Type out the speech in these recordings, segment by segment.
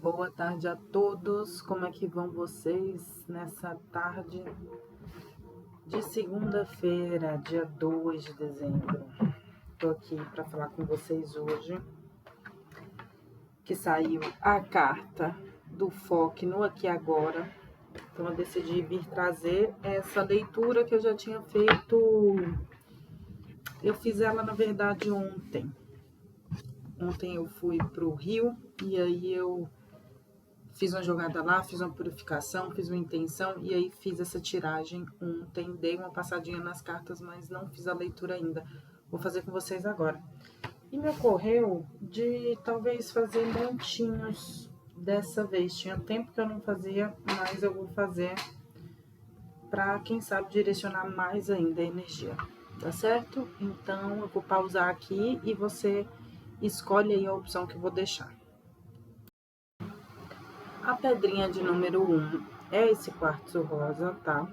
Boa tarde a todos, como é que vão vocês nessa tarde de segunda-feira, dia 2 de dezembro? Estou aqui para falar com vocês hoje, que saiu a carta do FOC no Aqui Agora. Então eu decidi vir trazer essa leitura que eu já tinha feito, eu fiz ela na verdade ontem. Ontem eu fui para o Rio e aí eu fiz uma jogada lá, fiz uma purificação, fiz uma intenção e aí fiz essa tiragem ontem. Dei uma passadinha nas cartas, mas não fiz a leitura ainda. Vou fazer com vocês agora. E me ocorreu de talvez fazer montinhos dessa vez. Tinha tempo que eu não fazia, mas eu vou fazer para, quem sabe, direcionar mais ainda a energia. Tá certo? Então eu vou pausar aqui e você escolhe aí a opção que eu vou deixar. A pedrinha de número 1 é esse quartzo rosa, tá?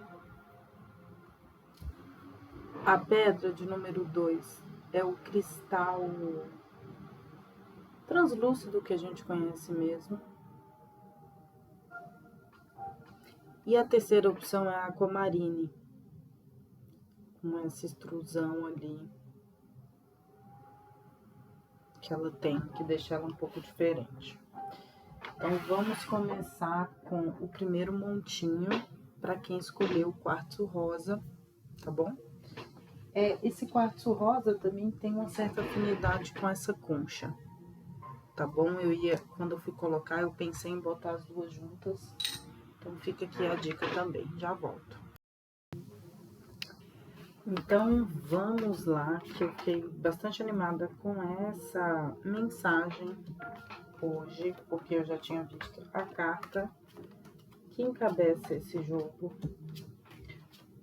A pedra de número 2 é o cristal translúcido que a gente conhece mesmo. E a terceira opção é a aquamarine, com essa extrusão ali que ela tem, que deixa ela um pouco diferente. Então vamos começar com o primeiro montinho para quem escolheu o quartzo rosa, tá bom? Esse quartzo rosa também tem uma certa afinidade com essa concha, tá bom? Quando eu fui colocar, eu pensei em botar as duas juntas, então fica aqui a dica também, já volto. Então vamos lá, que eu fiquei bastante animada com essa mensagem hoje, porque eu já tinha visto a carta que encabeça esse jogo.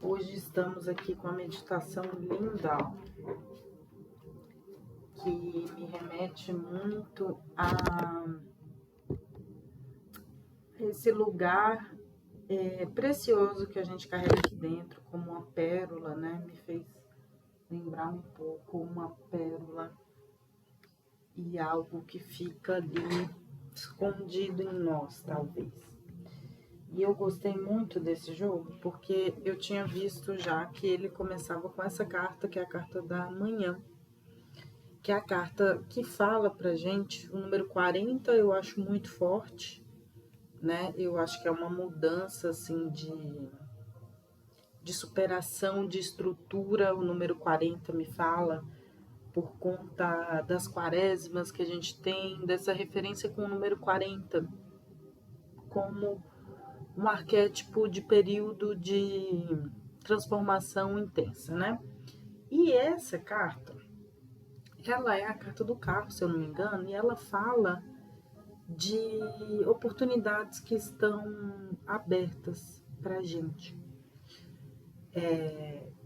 Hoje estamos aqui com a meditação linda, que me remete muito a esse lugar precioso que a gente carrega aqui dentro, como uma pérola, né? Me fez lembrar um pouco uma pérola e algo que fica ali escondido em nós, talvez. E eu gostei muito desse jogo porque eu tinha visto já que ele começava com essa carta, que é a carta da manhã, que é a carta que fala pra gente, o número 40 eu acho muito forte, né? Eu acho que é uma mudança, assim, de superação, de estrutura. O número 40 me fala, por conta das quaresmas que a gente tem, dessa referência com o número 40, como um arquétipo de período de transformação intensa, né? E essa carta, ela é a carta do carro, se eu não me engano, e ela fala de oportunidades que estão abertas para a gente.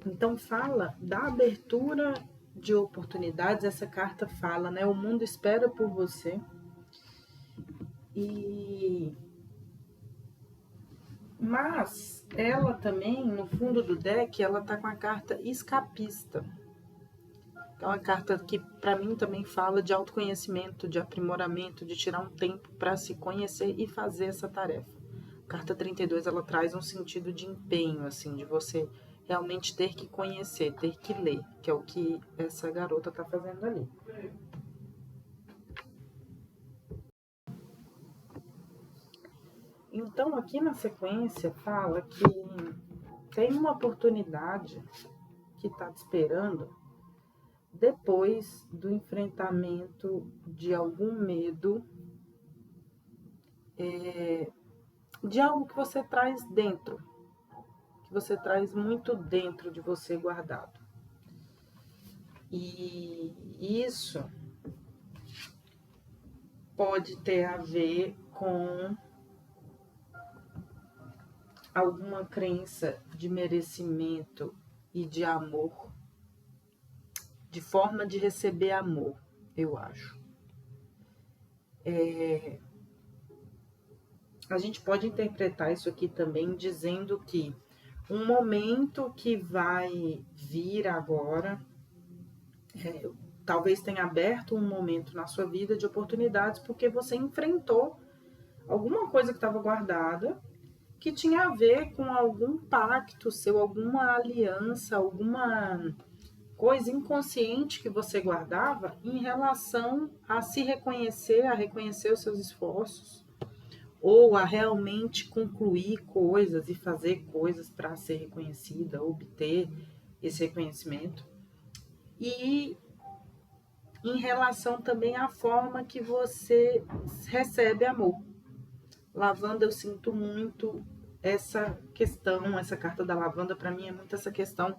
Então fala da abertura de oportunidades. Essa carta fala, né? O mundo espera por você. Mas ela também, no fundo do deck, ela tá com a carta escapista. É uma carta que para mim também fala de autoconhecimento, de aprimoramento, de tirar um tempo para se conhecer e fazer essa tarefa. A carta 32, ela traz um sentido de empenho, assim, de você realmente ter que conhecer, ter que ler, que é o que essa garota tá fazendo ali. Então, aqui na sequência, fala que tem uma oportunidade que está te esperando depois do enfrentamento de algum medo, de algo que você traz dentro, que você traz muito dentro de você guardado. E isso pode ter a ver com alguma crença de merecimento e de amor, de forma de receber amor, eu acho. A gente pode interpretar isso aqui também dizendo que um momento que vai vir agora, talvez tenha aberto um momento na sua vida de oportunidades, porque você enfrentou alguma coisa que estava guardada, que tinha a ver com algum pacto seu, alguma aliança, alguma coisa inconsciente que você guardava em relação a se reconhecer, a reconhecer os seus esforços, ou a realmente concluir coisas e fazer coisas para ser reconhecida, obter esse reconhecimento. E em relação também à forma que você recebe amor. Lavanda, eu sinto muito essa questão, essa carta da lavanda para mim é muito essa questão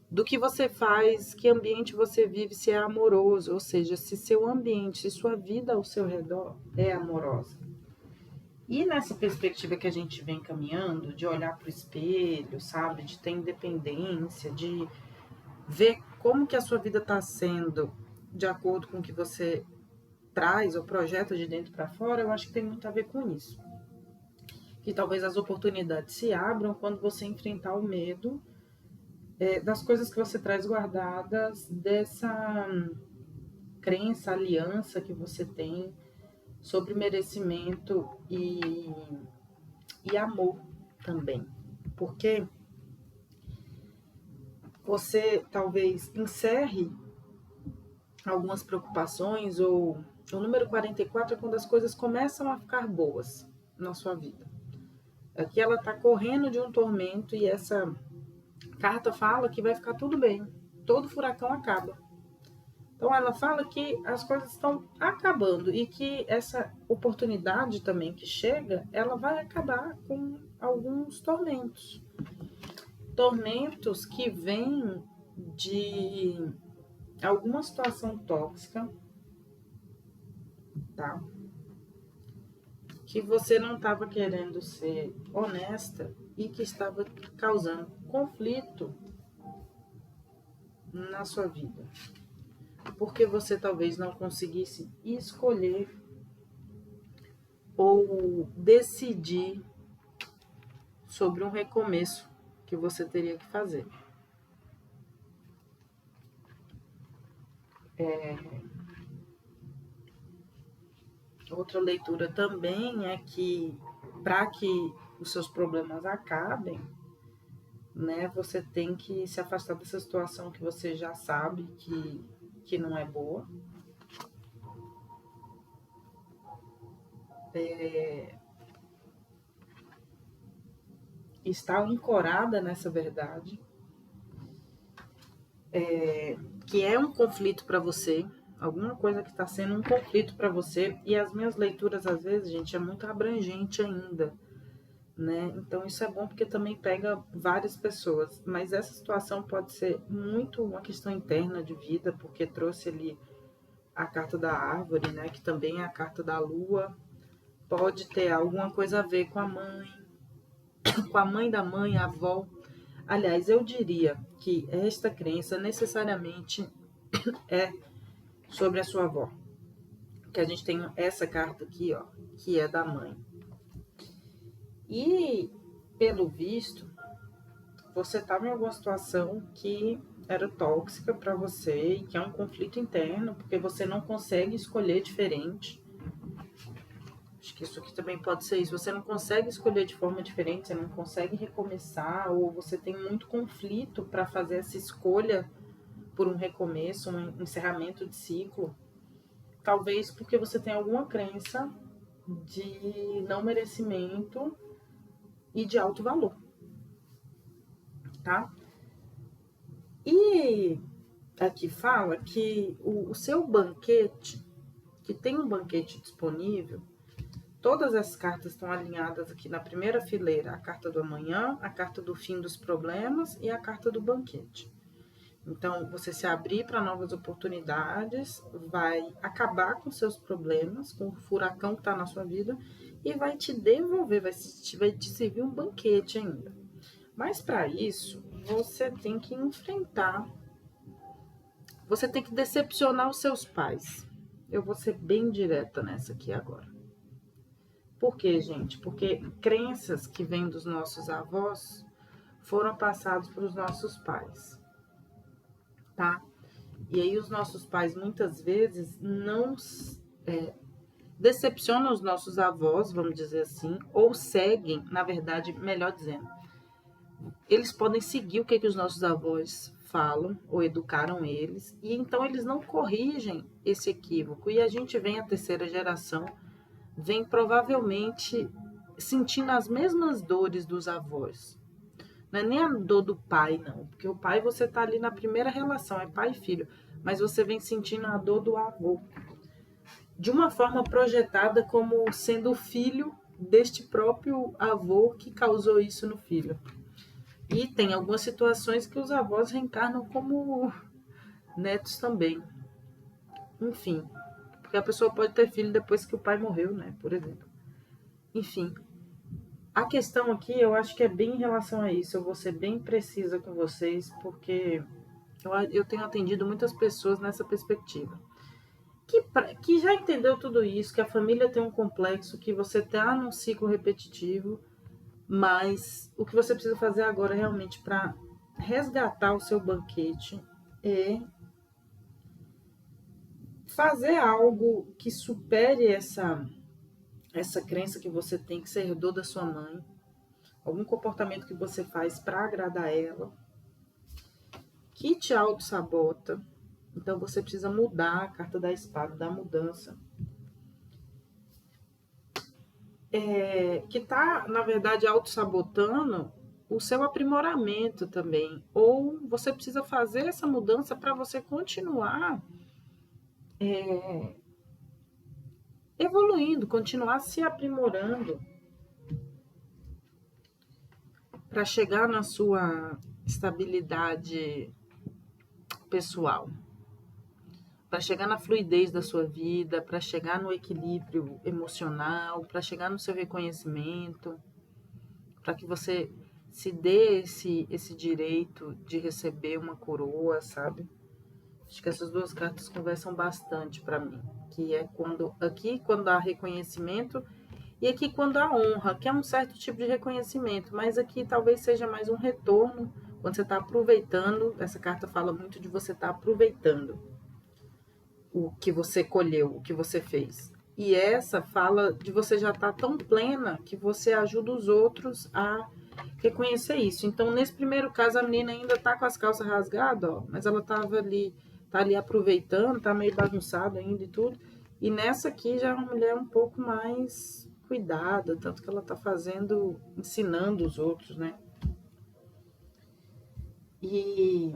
do que você faz, que ambiente você vive, se é amoroso, ou seja, se seu ambiente, se sua vida ao seu redor é amorosa. E nessa perspectiva que a gente vem caminhando, de olhar para o espelho, sabe, de ter independência, de ver como que a sua vida está sendo de acordo com o que você traz ou projeta de dentro para fora, eu acho que tem muito a ver com isso. Que talvez as oportunidades se abram quando você enfrentar o medo das coisas que você traz guardadas, dessa crença, aliança que você tem sobre merecimento e amor também. Porque você talvez encerre algumas preocupações, ou o número 44 é quando as coisas começam a ficar boas na sua vida. Aqui ela está correndo de um tormento e essa carta fala que vai ficar tudo bem, todo furacão acaba. Então ela fala que as coisas estão acabando e que essa oportunidade também que chega, ela vai acabar com alguns tormentos. Tormentos que vêm de alguma situação tóxica, tá? Que você não estava querendo ser honesta e que estava causando conflito na sua vida. Porque você talvez não conseguisse escolher ou decidir sobre um recomeço que você teria que fazer. Outra leitura também é que para que os seus problemas acabem, né, você tem que se afastar dessa situação que você já sabe que não é boa. Estar ancorada nessa verdade, que é um conflito para você, alguma coisa que está sendo um conflito para você, e as minhas leituras, às vezes, gente, é muito abrangente ainda, né? Então isso é bom porque também pega várias pessoas, mas essa situação pode ser muito uma questão interna de vida, porque trouxe ali a carta da árvore, né? Que também é a carta da lua, pode ter alguma coisa a ver com a mãe da mãe, a avó. Aliás, eu diria que esta crença necessariamente é sobre a sua avó. Que a gente tem essa carta aqui, ó, que é da mãe. E, pelo visto, você estava em alguma situação que era tóxica para você e que é um conflito interno, porque você não consegue escolher diferente. Acho que isso aqui também pode ser isso. Você não consegue escolher de forma diferente, você não consegue recomeçar, ou você tem muito conflito para fazer essa escolha por um recomeço, um encerramento de ciclo. Talvez porque você tem alguma crença de não merecimento e de alto valor, tá? E aqui fala que o seu banquete, que tem um banquete disponível, todas as cartas estão alinhadas aqui na primeira fileira, a carta do amanhã, a carta do fim dos problemas e a carta do banquete. Então, você se abrir para novas oportunidades, vai acabar com seus problemas, com o furacão que está na sua vida, e vai te devolver, vai te servir um banquete ainda. Mas para isso, você tem que enfrentar, você tem que decepcionar os seus pais. Eu vou ser bem direta nessa aqui agora. Por quê, gente? Porque crenças que vêm dos nossos avós foram passadas para os nossos pais, tá? E aí os nossos pais muitas vezes não decepcionam os nossos avós, vamos dizer assim, ou seguem, na verdade, melhor dizendo, eles podem seguir o que os nossos avós falam ou educaram eles, e então eles não corrigem esse equívoco. E a gente vem, a terceira geração, vem provavelmente sentindo as mesmas dores dos avós. Não é nem a dor do pai, não, porque o pai você está ali na primeira relação, é pai e filho, mas você vem sentindo a dor do avô, de uma forma projetada como sendo o filho deste próprio avô que causou isso no filho. E tem algumas situações que os avós reencarnam como netos também. Enfim, porque a pessoa pode ter filho depois que o pai morreu, né? Por exemplo. Enfim, a questão aqui eu acho que é bem em relação a isso. Eu vou ser bem precisa com vocês, porque eu tenho atendido muitas pessoas nessa perspectiva. Que já entendeu tudo isso, que a família tem um complexo, que você está num ciclo repetitivo, mas o que você precisa fazer agora realmente para resgatar o seu banquete é fazer algo que supere essa crença que você tem, que você herdou da sua mãe, algum comportamento que você faz para agradar ela, que te auto-sabota. Então você precisa mudar a carta da espada, da mudança. Que está, na verdade, auto-sabotando o seu aprimoramento também. Ou você precisa fazer essa mudança para você continuar evoluindo, continuar se aprimorando para chegar na sua estabilidade pessoal, para chegar na fluidez da sua vida, para chegar no equilíbrio emocional, para chegar no seu reconhecimento, para que você se dê esse direito de receber uma coroa, sabe? Acho que essas duas cartas conversam bastante para mim, que é quando há reconhecimento e aqui quando há honra, que é um certo tipo de reconhecimento, mas aqui talvez seja mais um retorno, quando você está aproveitando. Essa carta fala muito de você estar aproveitando o que você colheu, o que você fez. E essa fala de você já estar tão plena que você ajuda os outros a reconhecer isso. Então, nesse primeiro caso, a menina ainda está com as calças rasgadas, ó, mas ela tá ali aproveitando, tá meio bagunçada ainda e tudo. E nessa aqui já é uma mulher um pouco mais cuidada, tanto que ela tá fazendo, ensinando os outros, né? E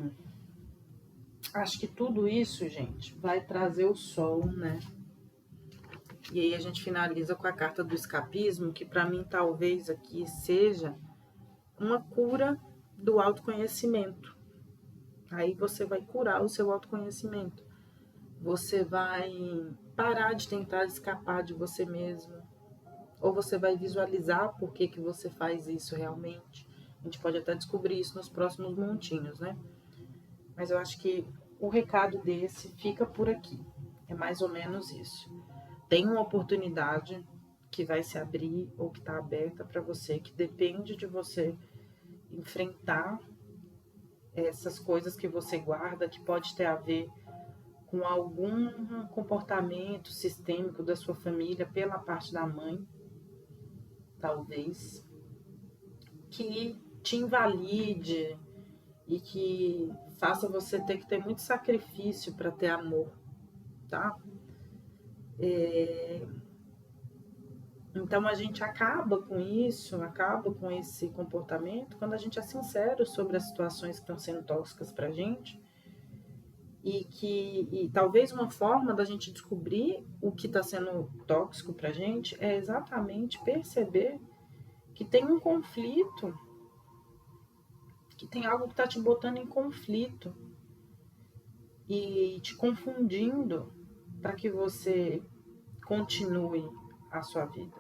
acho que tudo isso, gente, vai trazer o sol, né? E aí a gente finaliza com a carta do escapismo, que para mim talvez aqui seja uma cura do autoconhecimento. Aí você vai curar o seu autoconhecimento. Você vai parar de tentar escapar de você mesmo. Ou você vai visualizar por que você faz isso realmente. A gente pode até descobrir isso nos próximos montinhos, né? Mas eu acho que o recado desse fica por aqui. É mais ou menos isso. Tem uma oportunidade que vai se abrir ou que está aberta para você, que depende de você enfrentar essas coisas que você guarda, que pode ter a ver com algum comportamento sistêmico da sua família pela parte da mãe, talvez, que te invalide e que faça você ter que ter muito sacrifício para ter amor, tá? Então a gente acaba com isso, acaba com esse comportamento quando a gente é sincero sobre as situações que estão sendo tóxicas pra gente. E talvez uma forma da gente descobrir o que está sendo tóxico pra gente é exatamente perceber que tem um conflito, que tem algo que está te botando em conflito e te confundindo para que você continue a sua vida.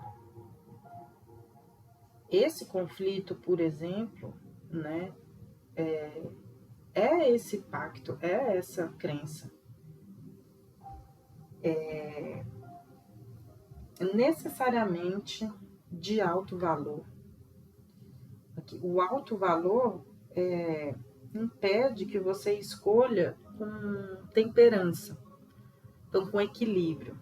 Esse conflito, por exemplo, né, é esse pacto, é essa crença. É necessariamente de alto valor. O alto valor impede que você escolha com temperança, então com equilíbrio.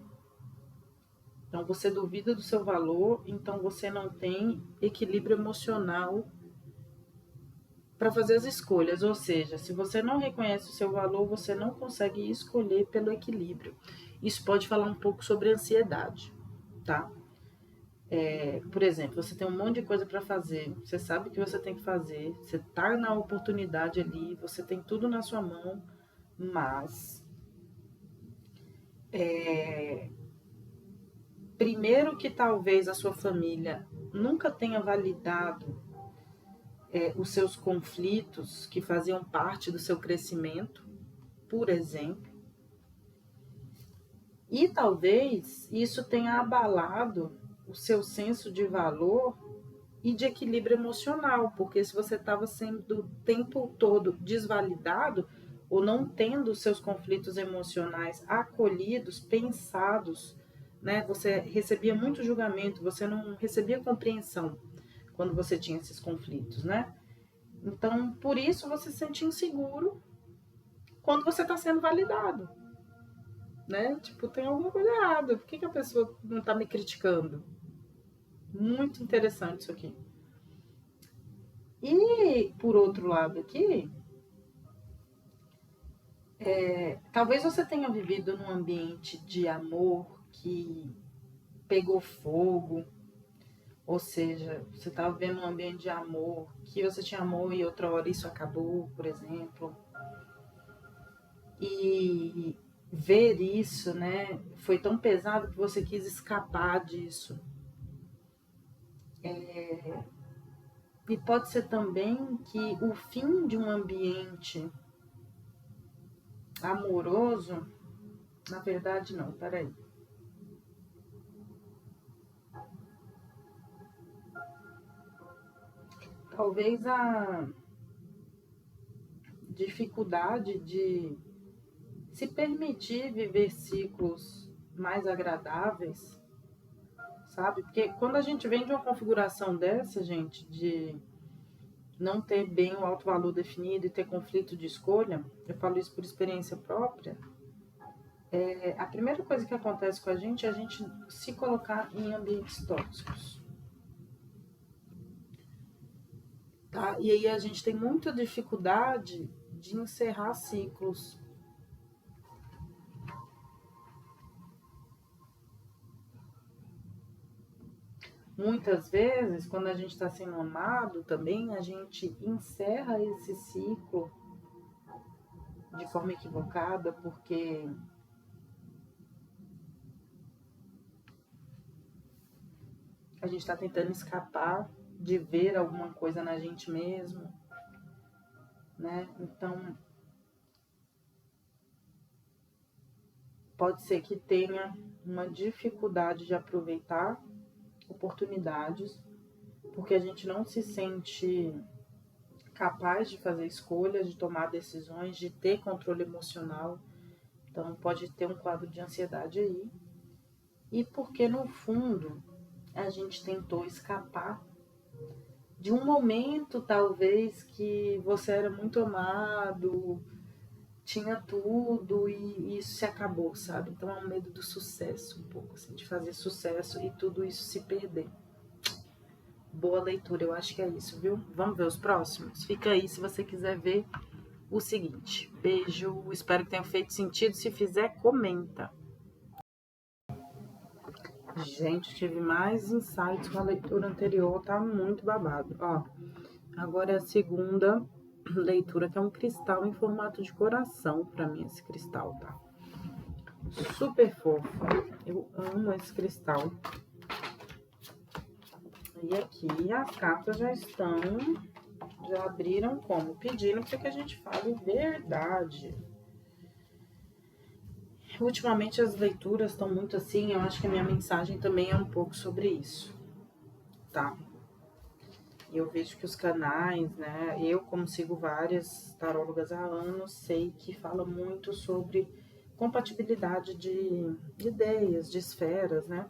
Então, você duvida do seu valor, então você não tem equilíbrio emocional para fazer as escolhas. Ou seja, se você não reconhece o seu valor, você não consegue escolher pelo equilíbrio. Isso pode falar um pouco sobre ansiedade, tá? Por exemplo, você tem um monte de coisa para fazer, você sabe o que você tem que fazer, você tá na oportunidade ali, você tem tudo na sua mão, mas primeiro que talvez a sua família nunca tenha validado os seus conflitos que faziam parte do seu crescimento, por exemplo, e talvez isso tenha abalado o seu senso de valor e de equilíbrio emocional, porque se você estava sendo o tempo todo desvalidado ou não tendo seus conflitos emocionais acolhidos, pensados, né? Você recebia muito julgamento, você não recebia compreensão quando você tinha esses conflitos, né? Então, por isso você se sente inseguro quando você está sendo validado, né? Tipo, tem alguma coisa errada. Por que a pessoa não está me criticando? Muito interessante isso aqui. E, por outro lado aqui, talvez você tenha vivido num ambiente de amor que pegou fogo, ou seja, você estava vivendo um ambiente de amor, que você tinha amor e outra hora isso acabou, por exemplo. E ver isso, né, foi tão pesado que você quis escapar disso. E pode ser também que o fim de um ambiente amoroso, na verdade não, peraí. Talvez a dificuldade de se permitir viver ciclos mais agradáveis, sabe? Porque quando a gente vem de uma configuração dessa, gente, de não ter bem o alto valor definido e ter conflito de escolha, eu falo isso por experiência própria, a primeira coisa que acontece com a gente é a gente se colocar em ambientes tóxicos, tá? E aí a gente tem muita dificuldade de encerrar ciclos. Muitas vezes, quando a gente está sendo amado também, a gente encerra esse ciclo de forma equivocada, porque a gente está tentando escapar de ver alguma coisa na gente mesmo, né? Então, pode ser que tenha uma dificuldade de aproveitar oportunidades, porque a gente não se sente capaz de fazer escolhas, de tomar decisões, de ter controle emocional. Então, pode ter um quadro de ansiedade aí. E porque, no fundo, a gente tentou escapar de um momento, talvez, que você era muito amado, tinha tudo e isso se acabou, sabe? Então é um medo do sucesso, um pouco, assim, de fazer sucesso e tudo isso se perder. Boa leitura, eu acho que é isso, viu? Vamos ver os próximos? Fica aí se você quiser ver o seguinte. Beijo, espero que tenha feito sentido. Se fizer, comenta. Gente, tive mais insights com a leitura anterior, tá muito babado. Ó, agora é a segunda leitura, que é um cristal em formato de coração, pra mim, esse cristal, tá? Super fofo. Eu amo esse cristal. E aqui as cartas já abriram como? Pedindo para que a gente fale verdade. Ultimamente as leituras estão muito assim, eu acho que a minha mensagem também é um pouco sobre isso, tá? Eu vejo que os canais, né, eu como sigo várias tarólogas há anos, sei que fala muito sobre compatibilidade de ideias, de esferas, né?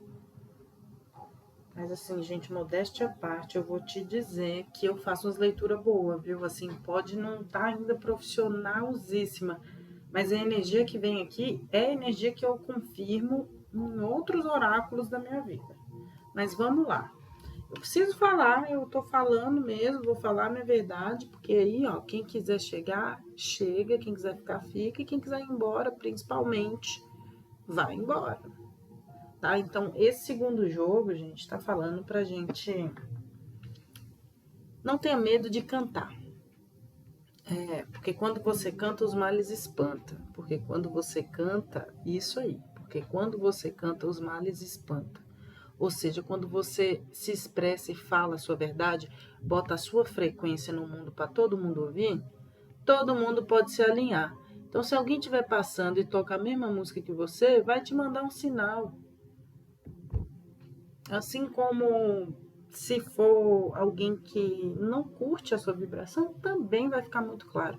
Mas assim, gente, modéstia à parte, eu vou te dizer que eu faço umas leituras boas, viu? Assim, pode não estar ainda profissionalzíssima, mas a energia que vem aqui é a energia que eu confirmo em outros oráculos da minha vida. Mas vamos lá. Eu preciso falar, eu tô falando mesmo, vou falar a minha verdade, porque aí, ó, quem quiser chegar, chega, quem quiser ficar, fica, e quem quiser ir embora, principalmente, vai embora, tá? Então, esse segundo jogo, gente, tá falando pra gente não tenha medo de cantar. Porque quando você canta, os males espanta. Porque quando você canta, isso aí. Porque quando você canta, os males espanta. Ou seja, quando você se expressa e fala a sua verdade, bota a sua frequência no mundo para todo mundo ouvir, todo mundo pode se alinhar. Então, se alguém estiver passando e toca a mesma música que você, vai te mandar um sinal. Assim como se for alguém que não curte a sua vibração, também vai ficar muito claro.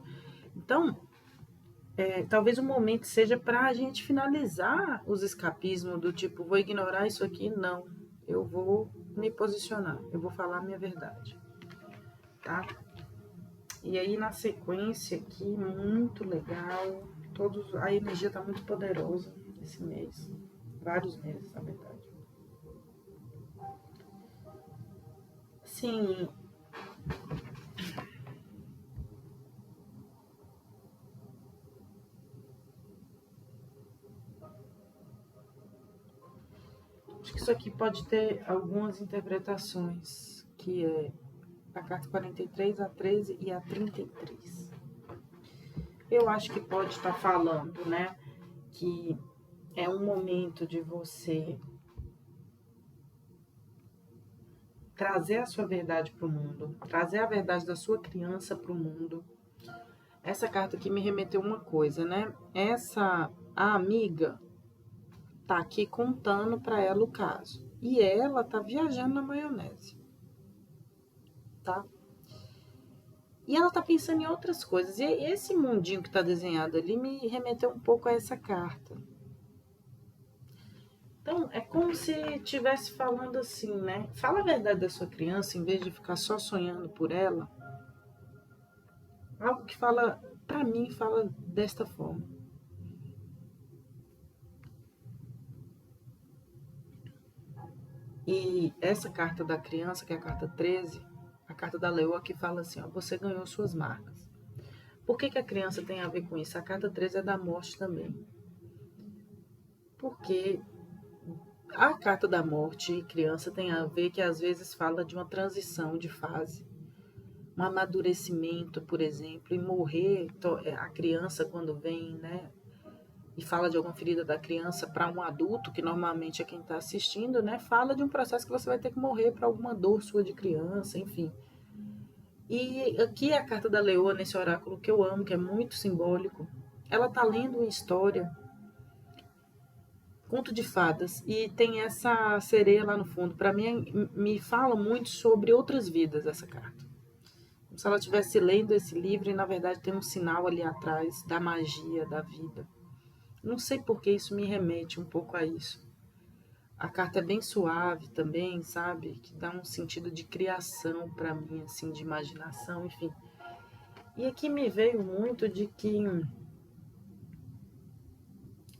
Então, talvez o momento seja para a gente finalizar os escapismos do tipo, vou ignorar isso aqui, não. Eu vou me posicionar, eu vou falar a minha verdade, tá? E aí na sequência aqui, muito legal, a energia tá muito poderosa esse mês, vários meses, na verdade. Sim, acho que isso aqui pode ter algumas interpretações, que é a carta 43, a 13 e a 33. Eu acho que pode estar falando, né, que é um momento de você trazer a sua verdade para o mundo, trazer a verdade da sua criança para o mundo. Essa carta aqui me remeteu uma coisa, né? A amiga tá aqui contando para ela o caso. E ela tá viajando na maionese, tá? E ela tá pensando em outras coisas. E esse mundinho que tá desenhado ali me remeteu um pouco a essa carta. Então, é como se estivesse falando assim, né? Fala a verdade da sua criança, em vez de ficar só sonhando por ela. Algo que fala, pra mim, fala desta forma. E essa carta da criança, que é a carta 13, a carta da leoa, que fala assim, ó, você ganhou suas marcas. Por que a criança tem a ver com isso? A carta 13 é da morte também. Porque a carta da morte e criança tem a ver que às vezes fala de uma transição de fase, um amadurecimento, por exemplo, e morrer a criança quando vem, né, e fala de alguma ferida da criança para um adulto, que normalmente é quem está assistindo, né, fala de um processo que você vai ter que morrer para alguma dor sua de criança, enfim. E aqui é a carta da leoa nesse oráculo que eu amo, que é muito simbólico. Ela está lendo uma história, conto de fadas, e tem essa sereia lá no fundo. Para mim, me fala muito sobre outras vidas essa carta. Como se ela estivesse lendo esse livro e, na verdade, tem um sinal ali atrás da magia da vida. Não sei por que isso me remete um pouco a isso. A carta é bem suave também, sabe? Que dá um sentido de criação para mim, assim, de imaginação, enfim. E aqui me veio muito de que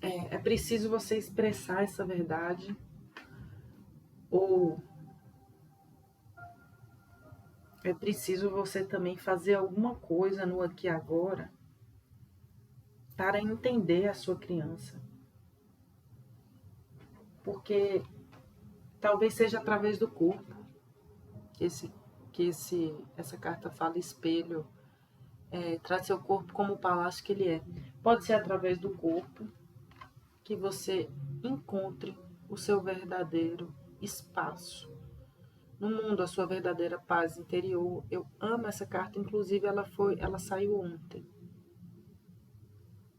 é preciso você expressar essa verdade, ou é preciso você também fazer alguma coisa no aqui e agora para entender a sua criança. Porque talvez seja através do corpo que, essa carta fala espelho, traz seu corpo como o palácio que ele é. Pode ser através do corpo que você encontre o seu verdadeiro espaço no mundo, a sua verdadeira paz interior. Eu amo essa carta, inclusive ela saiu ontem.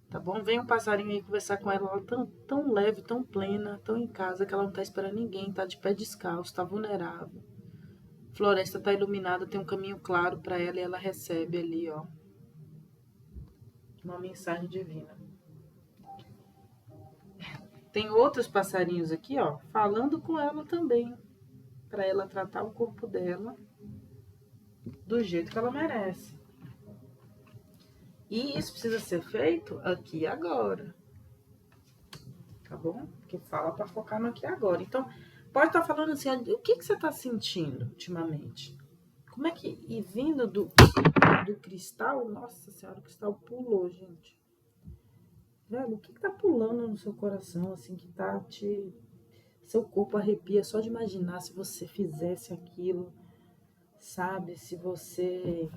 Tá bom? Vem um passarinho aí conversar com ela, ela tão leve, tão plena, tão em casa, que ela não tá esperando ninguém, tá de pé descalço, tá vulnerável. Floresta tá iluminada, tem um caminho claro para ela e ela recebe ali, ó, uma mensagem divina. Tem outros passarinhos aqui, ó, falando com ela também, para ela tratar o corpo dela do jeito que ela merece. E isso precisa ser feito aqui e agora, tá bom? porque fala para focar no aqui e agora. Então, pode estar falando assim, o que você está sentindo ultimamente? Como é que, e vindo do cristal, nossa senhora, o cristal pulou, gente. Velho, o que tá pulando no seu coração, assim, que tá te... Seu corpo arrepia só de imaginar se você fizesse aquilo, sabe? Se você...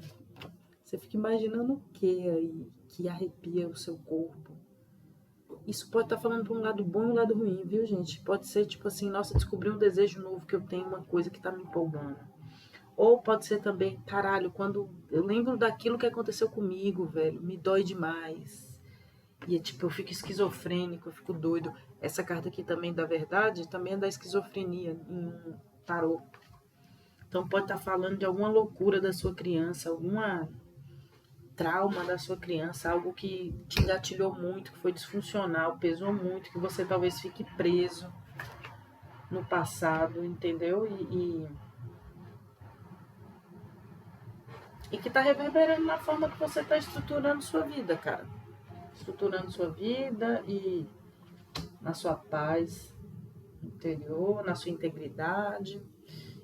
Você fica imaginando o que aí que arrepia o seu corpo. Isso pode estar falando para um lado bom e um lado ruim, viu, gente? Pode ser tipo assim, nossa, descobri um desejo novo que eu tenho, uma coisa que tá me empolgando. Ou pode ser também, caralho, quando eu lembro daquilo que aconteceu comigo, velho, me dói demais. E tipo, eu fico esquizofrênico, eu fico doido. Essa carta aqui também da verdade, também é da esquizofrenia em um tarô. Então pode estar falando de alguma loucura da sua criança, alguma trauma da sua criança, algo que te engatilhou muito, que foi disfuncional, pesou muito, que você talvez fique preso no passado, entendeu? E que tá reverberando na forma que você tá estruturando sua vida, cara. Estruturando sua vida e na sua paz interior, na sua integridade.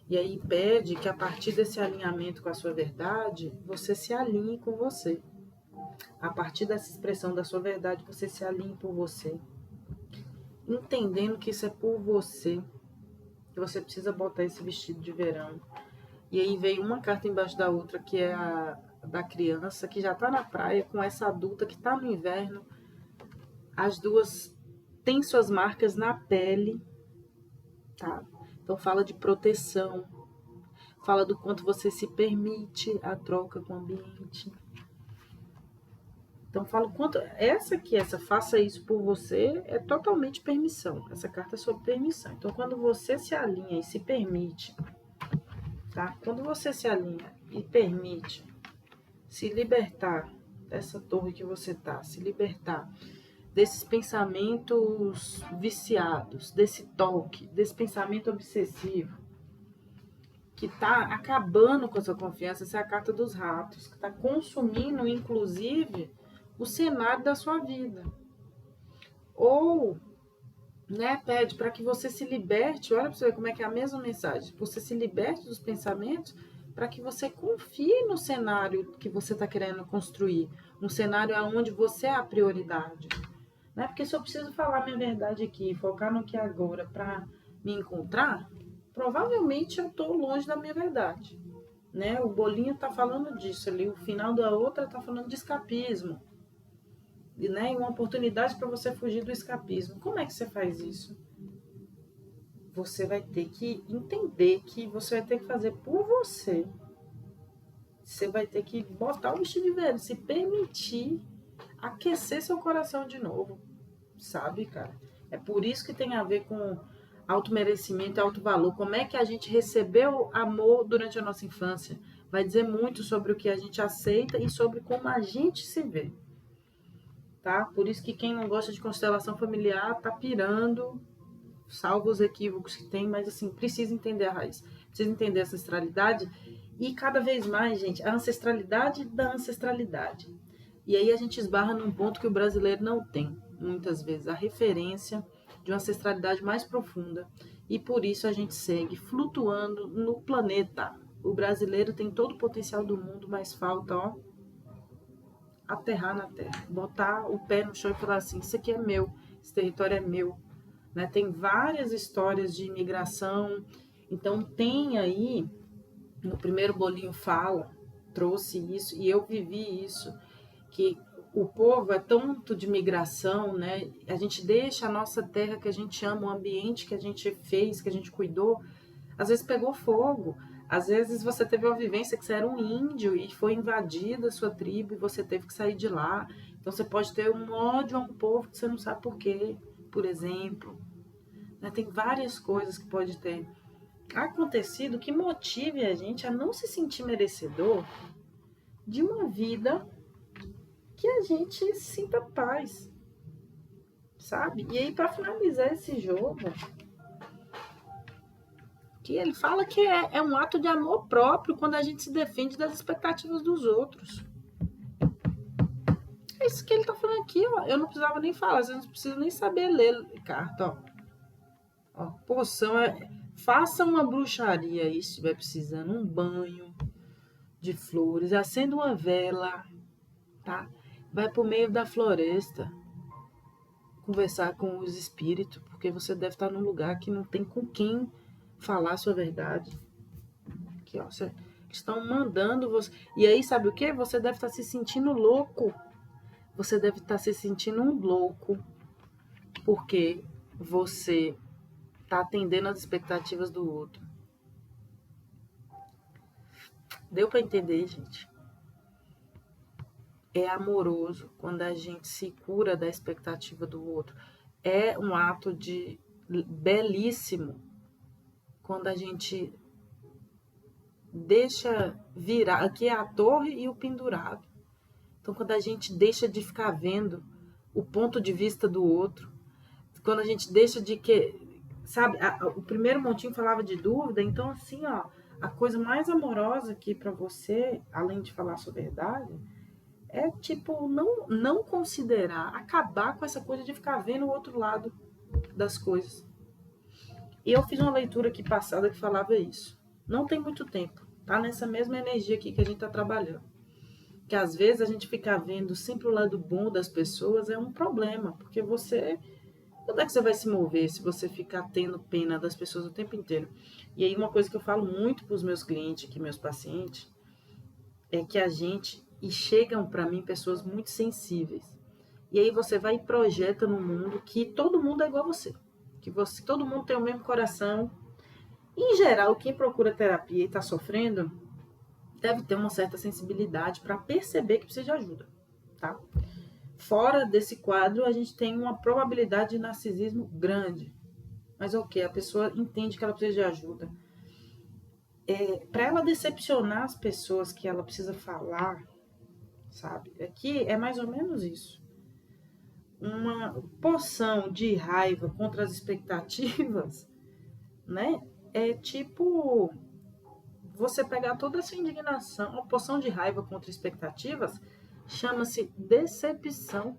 E aí pede que a partir desse alinhamento com a sua verdade, você se alinhe com você. A partir dessa expressão da sua verdade, você se alinhe por você. Entendendo que isso é por você. Que você precisa botar esse vestido de verão. E aí veio uma carta embaixo da outra, que é a da criança, que já está na praia, com essa adulta que está no inverno. As duas têm suas marcas na pele, tá? Então fala de proteção, fala do quanto você se permite a troca com o ambiente. Então fala o quanto essa faça isso por você é totalmente permissão. Essa carta é sobre permissão. Então quando você se alinha e se permite, tá? Quando você se alinha e permite se libertar dessa torre que você tá, se libertar desses pensamentos viciados, desse toque, desse pensamento obsessivo, que está acabando com a sua confiança, essa é a carta dos ratos, que está consumindo, inclusive, o cenário da sua vida. Ou, né, pede para que você se liberte, olha para você ver como é que é a mesma mensagem, você se liberte dos pensamentos para que você confie no cenário que você está querendo construir, um cenário onde você é a prioridade. Né? Porque se eu preciso falar minha verdade aqui, focar no que é agora para me encontrar, provavelmente eu estou longe da minha verdade. Né? O bolinho está falando disso ali, o final da outra está falando de escapismo. E, né, uma oportunidade para você fugir do escapismo. Como é que você faz isso? Você vai ter que entender que você vai ter que fazer por você. Você vai ter que botar o vestido de verão, se permitir aquecer seu coração de novo, sabe, cara? É por isso que tem a ver com automerecimento e autovalor. Como é que a gente recebeu amor durante a nossa infância? Vai dizer muito sobre o que a gente aceita e sobre como a gente se vê, tá? Por isso que quem não gosta de constelação familiar tá pirando, salvo os equívocos que tem, mas assim, precisa entender a raiz, precisa entender a ancestralidade e cada vez mais, gente, a ancestralidade da ancestralidade. E aí a gente esbarra num ponto que o brasileiro não tem, muitas vezes, a referência de uma ancestralidade mais profunda. E por isso a gente segue flutuando no planeta. O brasileiro tem todo o potencial do mundo, mas falta, ó, aterrar na terra. Botar o pé no chão e falar assim, isso aqui é meu, esse território é meu. Né? Tem várias histórias de imigração. Então tem aí, no primeiro bolinho fala, trouxe isso, e eu vivi isso, que o povo é tanto de migração, né? A gente deixa a nossa terra que a gente ama, o ambiente que a gente fez, que a gente cuidou, às vezes pegou fogo, às vezes você teve uma vivência que você era um índio e foi invadida a sua tribo e você teve que sair de lá. Então você pode ter um ódio a um povo que você não sabe por quê, por exemplo. Né? Tem várias coisas que pode ter acontecido que motive a gente a não se sentir merecedor de uma vida que a gente sinta paz, sabe? E aí, para finalizar esse jogo, que ele fala que é um ato de amor próprio quando a gente se defende das expectativas dos outros. É isso que ele tá falando aqui, ó. Eu não precisava nem falar, vocês não precisam nem saber ler carta, ó. Ó, poção faça uma bruxaria aí, se estiver precisando, um banho de flores, acenda uma vela, tá? Vai pro meio da floresta conversar com os espíritos, porque você deve estar num lugar que não tem com quem falar a sua verdade. Aqui, ó, estão mandando você. E aí, sabe o que? Você deve estar se sentindo louco. Você deve estar se sentindo um louco, porque você está atendendo às expectativas do outro. Deu para entender, gente? É amoroso quando a gente se cura da expectativa do outro. É um ato de belíssimo quando a gente deixa virar. Aqui é a torre e o pendurado. Então, quando a gente deixa de ficar vendo o ponto de vista do outro, quando a gente deixa de que, sabe, o primeiro montinho falava de dúvida, então assim, ó, a coisa mais amorosa aqui para você, além de falar a sua verdade, é tipo não considerar, acabar com essa coisa de ficar vendo o outro lado das coisas. E eu fiz uma leitura aqui passada que falava isso. Não tem muito tempo, tá nessa mesma energia aqui que a gente tá trabalhando. Que às vezes a gente ficar vendo sempre o lado bom das pessoas é um problema, porque você, quando é que você vai se mover se você ficar tendo pena das pessoas o tempo inteiro? E aí uma coisa que eu falo muito para os meus clientes aqui, meus pacientes, é que a gente, e chegam para mim pessoas muito sensíveis. E aí você vai e projeta no mundo que todo mundo é igual a você. Que você, todo mundo tem o mesmo coração. Em geral, quem procura terapia e está sofrendo, deve ter uma certa sensibilidade para perceber que precisa de ajuda, tá? Fora desse quadro, a gente tem uma probabilidade de narcisismo grande. Mas ok, a pessoa entende que ela precisa de ajuda. Para ela decepcionar as pessoas que ela precisa falar, sabe? Aqui é mais ou menos isso. Uma poção de raiva contra as expectativas, né? É tipo você pegar toda essa indignação, uma poção de raiva contra expectativas, chama-se decepção.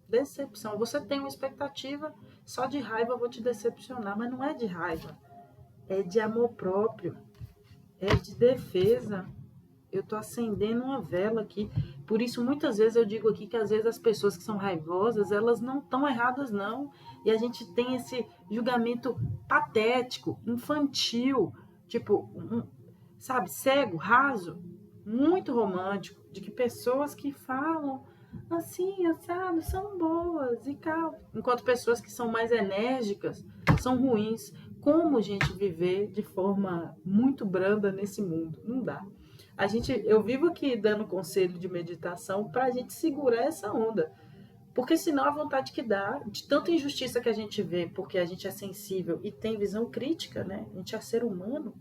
Decepção. Você tem uma expectativa, só de raiva eu vou te decepcionar, mas não é de raiva, é de amor próprio, é de defesa. Eu estou acendendo uma vela aqui. Por isso, muitas vezes eu digo aqui que às vezes as pessoas que são raivosas, elas não estão erradas, não. E a gente tem esse julgamento patético, infantil, tipo, sabe, cego, raso, muito romântico, de que pessoas que falam assim, assado, são boas e calma. Enquanto pessoas que são mais enérgicas são ruins. Como, gente, viver de forma muito branda nesse mundo? Não dá. Eu vivo aqui dando conselho de meditação para a gente segurar essa onda. Porque senão a vontade que dá, de tanta injustiça que a gente vê, porque a gente é sensível e tem visão crítica, né? A gente é ser humano,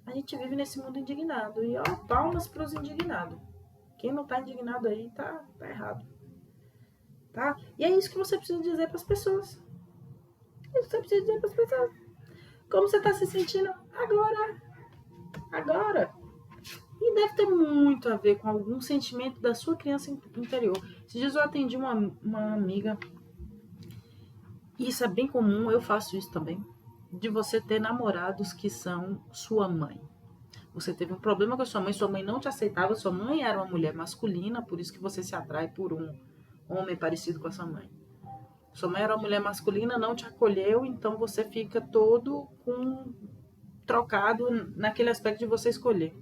a gente vive nesse mundo indignado. E ó, palmas para os indignados. Quem não tá indignado aí tá errado. Tá? E é isso que você precisa dizer para as pessoas. Você precisa dizer para as pessoas. Como você tá se sentindo agora? Agora. E deve ter muito a ver com algum sentimento da sua criança interior. Esses dias eu atendi uma amiga, e isso é bem comum, eu faço isso também, de você ter namorados que são sua mãe. Você teve um problema com a sua mãe não te aceitava, sua mãe era uma mulher masculina, por isso que você se atrai por um homem parecido com a sua mãe. Sua mãe era uma mulher masculina, não te acolheu, então você fica todo trocado naquele aspecto de você escolher.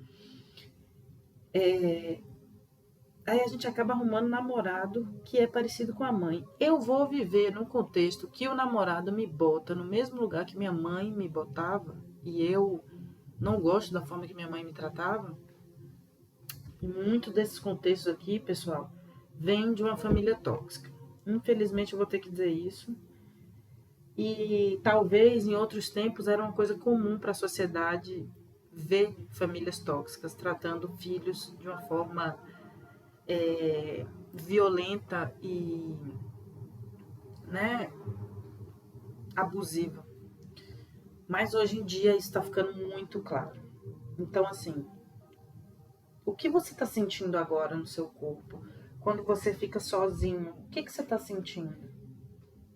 Aí a gente acaba arrumando um namorado que é parecido com a mãe. Eu vou viver num contexto que o namorado me bota no mesmo lugar que minha mãe me botava, e eu não gosto da forma que minha mãe me tratava. E muito desses contextos aqui, pessoal, vem de uma família tóxica. Infelizmente eu vou ter que dizer isso. E talvez em outros tempos era uma coisa comum para a sociedade ver famílias tóxicas tratando filhos de uma forma violenta e, né, abusiva. Mas hoje em dia isso está ficando muito claro. Então, assim, o que você está sentindo agora no seu corpo? Quando você fica sozinho, o que você está sentindo?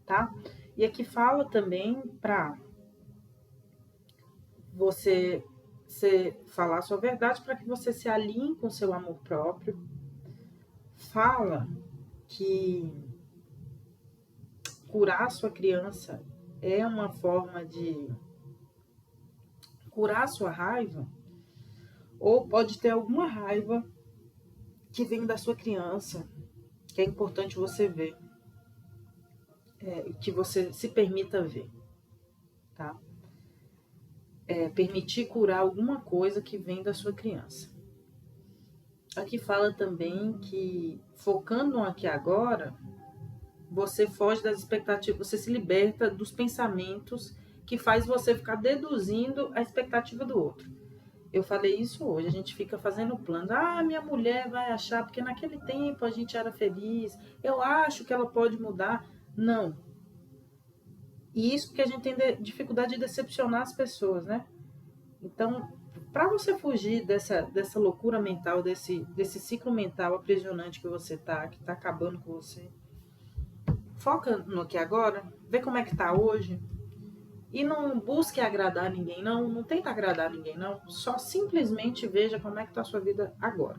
Tá? E aqui fala também para você falar a sua verdade para que você se alinhe com o seu amor próprio. Fala que curar a sua criança é uma forma de curar a sua raiva, ou pode ter alguma raiva que vem da sua criança, que é importante você ver, que você se permita ver, tá? Permitir curar alguma coisa que vem da sua criança. Aqui fala também que, focando no aqui e agora, você foge das expectativas, você se liberta dos pensamentos que faz você ficar deduzindo a expectativa do outro. Eu falei isso hoje, a gente fica fazendo plano. Ah, minha mulher vai achar, porque naquele tempo a gente era feliz, eu acho que ela pode mudar. Não. E isso porque a gente tem dificuldade de decepcionar as pessoas, né? Então, para você fugir dessa loucura mental, desse ciclo mental aprisionante que você tá, que tá acabando com você, foca no aqui agora, vê como é que tá hoje, e não busque agradar ninguém, não tenta agradar ninguém, não. Só simplesmente veja como é que tá a sua vida agora.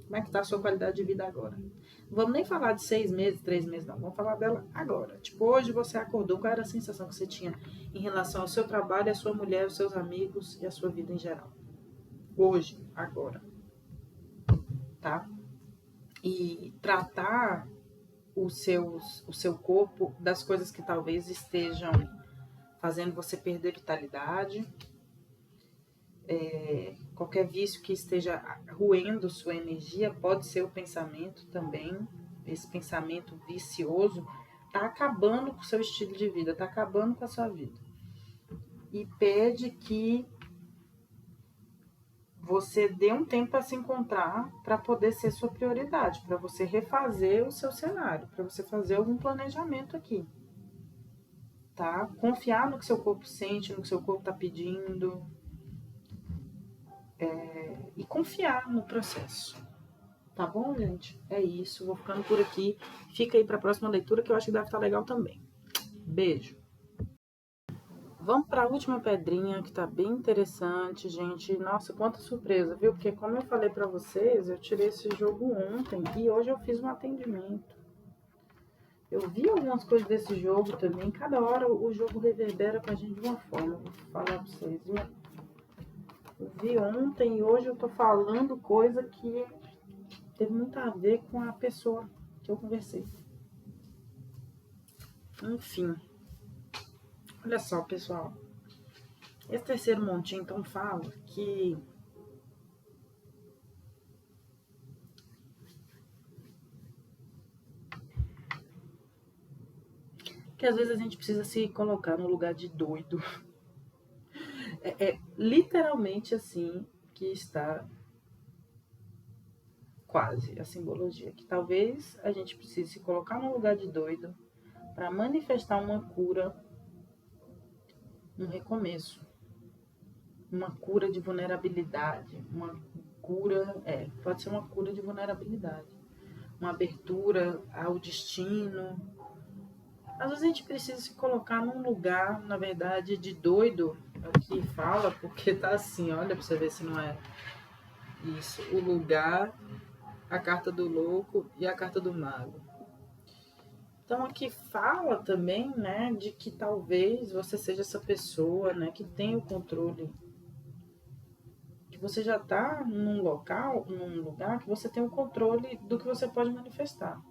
Como é que tá a sua qualidade de vida agora. Não vamos nem falar de 6 meses, 3 meses, não. Vamos falar dela agora. Tipo, hoje você acordou, qual era a sensação que você tinha em relação ao seu trabalho, a sua mulher, os seus amigos e a sua vida em geral. Hoje, agora. Tá? E tratar o seu corpo das coisas que talvez estejam fazendo você perder vitalidade, qualquer vício que esteja roendo sua energia, pode ser o pensamento também. Esse pensamento vicioso está acabando com o seu estilo de vida, está acabando com a sua vida. E pede que você dê um tempo para se encontrar, para poder ser sua prioridade, para você refazer o seu cenário, para você fazer algum planejamento aqui. Tá? Confiar no que seu corpo sente, no que seu corpo está pedindo. E confiar no processo. Tá bom, gente? É isso. Vou ficando por aqui. Fica aí para a próxima leitura que eu acho que deve estar legal também. Beijo. Vamos para a última pedrinha que tá bem interessante, gente. Nossa, quanta surpresa, viu? Porque como eu falei para vocês, eu tirei esse jogo ontem e hoje eu fiz um atendimento. Eu vi algumas coisas desse jogo também. Cada hora o jogo reverbera com a gente de uma forma. Vou falar para vocês, viu? Eu vi ontem e hoje eu tô falando coisa que teve muito a ver com a pessoa que eu conversei. Enfim. Olha só, pessoal. Esse terceiro montinho, então, fala que às vezes a gente precisa se colocar no lugar de doido. É literalmente assim que está quase a simbologia. Que talvez a gente precise se colocar no lugar de doido para manifestar uma cura, um recomeço. Uma cura de vulnerabilidade. Uma cura, pode ser uma cura de vulnerabilidade. Uma abertura ao destino. Às vezes a gente precisa se colocar num lugar, na verdade, de doido, aqui fala, porque tá assim, olha pra você ver se não é isso. O lugar, a carta do louco e a carta do mago. Então aqui fala também, né, de que talvez você seja essa pessoa, né, que tem o controle. Que você já tá num local, num lugar que você tem o controle do que você pode manifestar.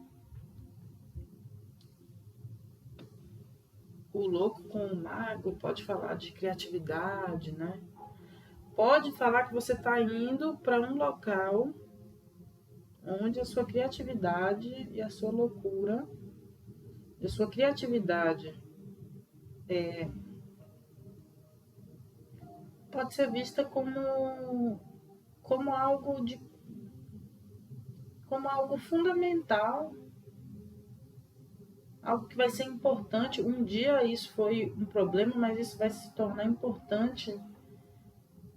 O louco com o mago pode falar de criatividade, né? Pode falar que você está indo para um local onde a sua criatividade e a sua loucura, e a sua criatividade pode ser vista como algo fundamental, algo que vai ser importante. Um dia isso foi um problema, mas isso vai se tornar importante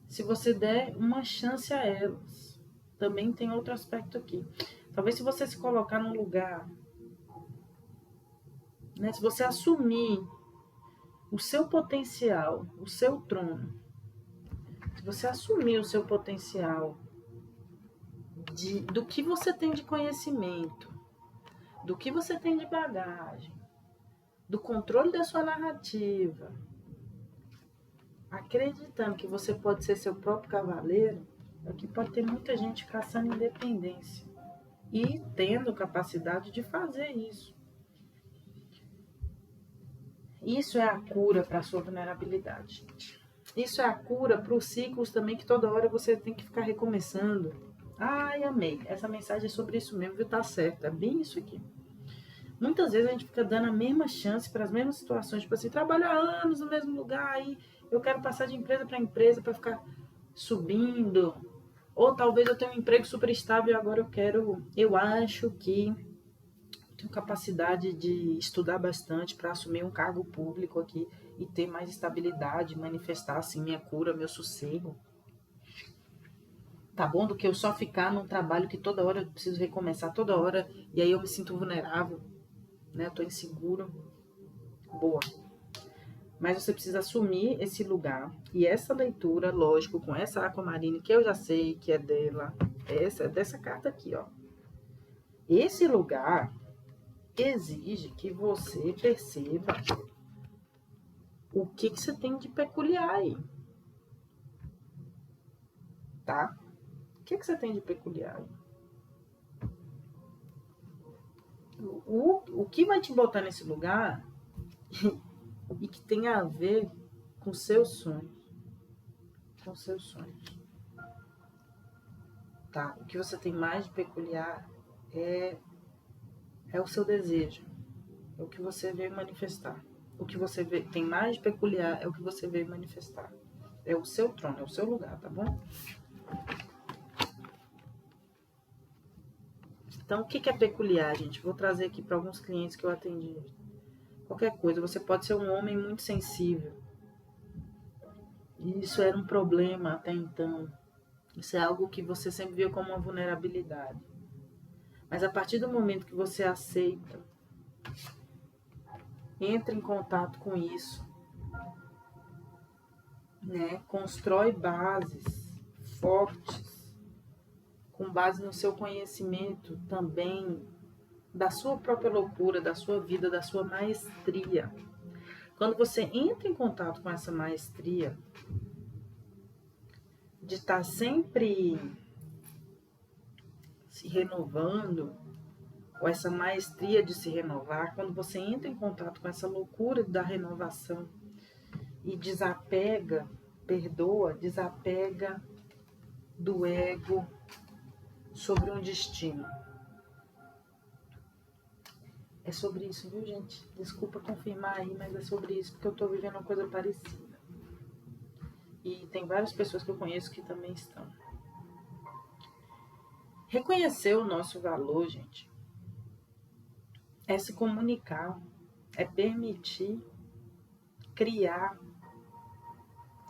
se você der uma chance a elas. Também tem outro aspecto aqui. Talvez se você se colocar num lugar né? Se você assumir o seu potencial, o seu trono, se você assumir o seu potencial do que você tem de conhecimento, do que você tem de bagagem, do controle da sua narrativa, acreditando que você pode ser seu próprio cavaleiro, aqui pode ter muita gente caçando independência e tendo capacidade de fazer isso. Isso é a cura para a sua vulnerabilidade. Isso é a cura para os ciclos também que toda hora você tem que ficar recomeçando. Ai, amei. Essa mensagem é sobre isso mesmo, viu? Tá certo. É bem isso aqui. Muitas vezes a gente fica dando a mesma chance para as mesmas situações. Tipo assim, trabalho há anos no mesmo lugar, aí eu quero passar de empresa para empresa para ficar subindo. Ou talvez eu tenha um emprego super estável e agora eu acho que tenho capacidade de estudar bastante para assumir um cargo público aqui e ter mais estabilidade, manifestar assim minha cura, meu sossego. Tá bom? Do que eu só ficar num trabalho que toda hora eu preciso recomeçar, toda hora, e aí eu me sinto vulnerável, né? Eu tô inseguro. Boa. Mas você precisa assumir esse lugar e essa leitura, lógico, com essa aquamarine que eu já sei que é dela, essa é dessa carta aqui, ó. Esse lugar exige que você perceba o que você tem de peculiar aí, tá? O que você tem de peculiar aí? O que vai te botar nesse lugar e que tem a ver com seus sonhos, com seus sonhos, tá? O que você tem mais de peculiar é o seu desejo, é o que você veio manifestar. O que você tem mais de peculiar é o que você veio manifestar. É o seu trono, é o seu lugar, tá bom? Então, o que é peculiar, gente? Vou trazer aqui para alguns clientes que eu atendi. Qualquer coisa, você pode ser um homem muito sensível. E isso era um problema até então. Isso é algo que você sempre viu como uma vulnerabilidade. Mas a partir do momento que você aceita, entra em contato com isso, né? Constrói bases fortes, com base no seu conhecimento também da sua própria loucura, da sua vida, da sua maestria. Quando você entra em contato com essa maestria, de estar sempre se renovando, ou essa maestria de se renovar, quando você entra em contato com essa loucura da renovação e desapega, perdoa, desapega do ego sobre um destino. É sobre isso, viu, gente? Desculpa confirmar aí, mas é sobre isso, porque eu tô vivendo uma coisa parecida. E tem várias pessoas que eu conheço que também estão. Reconhecer o nosso valor, gente, é se comunicar, é permitir criar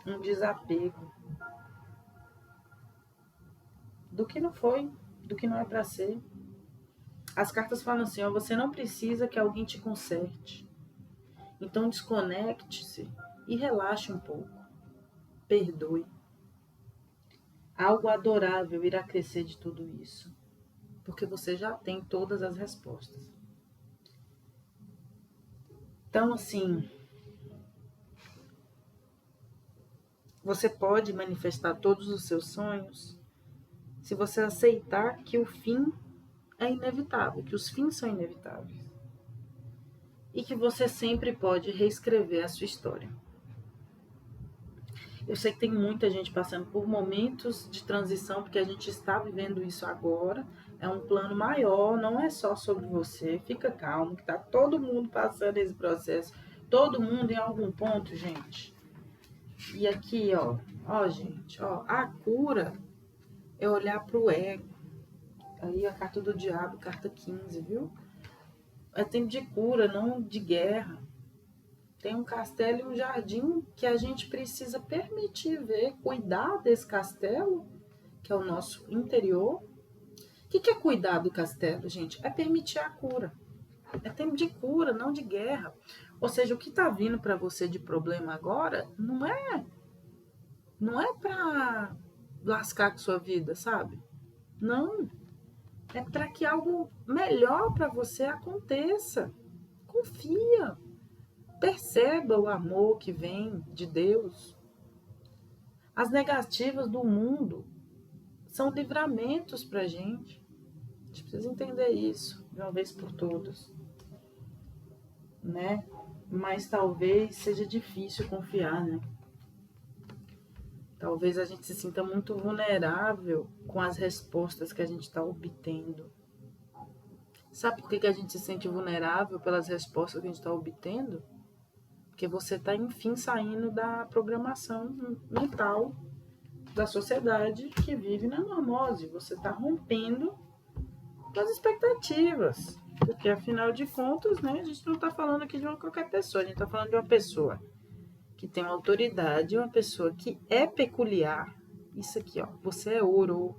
um desapego do que não foi, do que não é para ser. As cartas falam assim, ó, você não precisa que alguém te conserte. Então desconecte-se e relaxe um pouco. Perdoe. Algo adorável irá crescer de tudo isso, porque você já tem todas as respostas. Então, assim, você pode manifestar todos os seus sonhos se você aceitar que o fim é inevitável, que os fins são inevitáveis. E que você sempre pode reescrever a sua história. Eu sei que tem muita gente passando por momentos de transição, porque a gente está vivendo isso agora. É um plano maior, não é só sobre você. Fica calmo, que tá todo mundo passando esse processo. Todo mundo em algum ponto, gente. E aqui, ó, gente, ó, a cura é olhar para o ego. Aí a carta do diabo, carta 15, viu? É tempo de cura, não de guerra. Tem um castelo e um jardim que a gente precisa permitir ver, cuidar desse castelo, que é o nosso interior. O que é cuidar do castelo, gente? É permitir a cura. É tempo de cura, não de guerra. Ou seja, o que está vindo para você de problema agora não é para lascar com sua vida, sabe? Não, é para que algo melhor para você aconteça. Confia, perceba o amor que vem de Deus. As negativas do mundo são livramentos para a gente. A gente precisa entender isso de uma vez por todas, né? Mas talvez seja difícil confiar, né? Talvez a gente se sinta muito vulnerável com as respostas que a gente está obtendo. Sabe por que a gente se sente vulnerável pelas respostas que a gente está obtendo? Porque você está, enfim, saindo da programação mental da sociedade que vive na normose. Você está rompendo com as expectativas. Porque, afinal de contas, né, a gente não está falando aqui de uma qualquer pessoa. A gente está falando de uma pessoa que tem uma autoridade, uma pessoa que é peculiar. Isso aqui, ó. Você é ouro.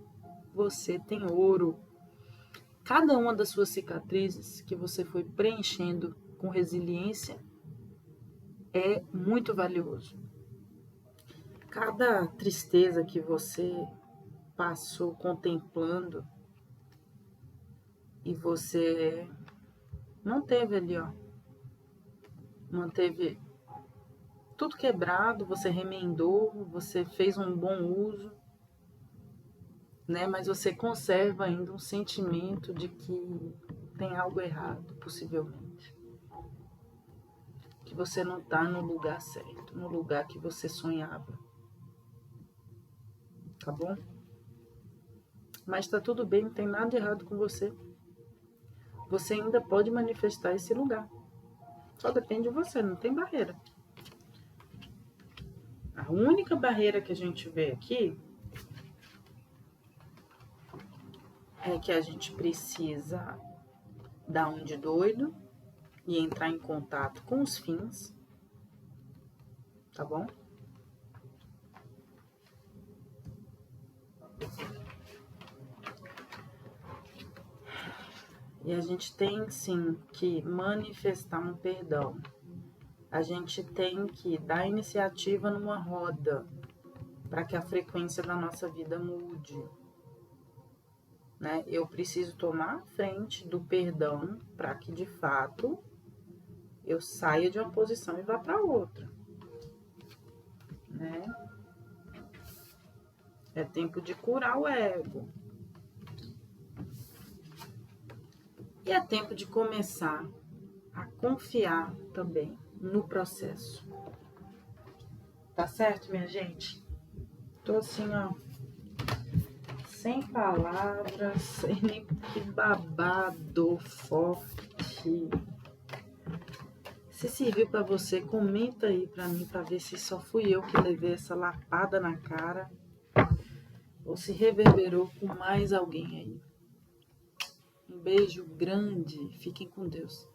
Você tem ouro. Cada uma das suas cicatrizes que você foi preenchendo com resiliência é muito valioso. Cada tristeza que você passou contemplando e você manteve ali, ó. Manteve tudo quebrado, você remendou, você fez um bom uso, né? Mas você conserva ainda um sentimento de que tem algo errado, possivelmente. Que você não está no lugar certo, no lugar que você sonhava. Tá bom? Mas tá tudo bem, não tem nada de errado com você. Você ainda pode manifestar esse lugar. Só depende de você, não tem barreira. A única barreira que a gente vê aqui é que a gente precisa dar um de doido e entrar em contato com os fins, tá bom? E a gente tem sim que manifestar um perdão. A gente tem que dar iniciativa numa roda para que a frequência da nossa vida mude. Né? Eu preciso tomar a frente do perdão para que de fato eu saia de uma posição e vá para outra. Né? É tempo de curar o ego. E é tempo de começar a confiar também no processo. Tá certo, minha gente? Tô assim, ó, sem palavras, sem nem que babado forte. Se serviu pra você, comenta aí pra mim, pra ver se só fui eu que levei essa lapada na cara ou se reverberou com mais alguém aí. Um beijo grande, fiquem com Deus.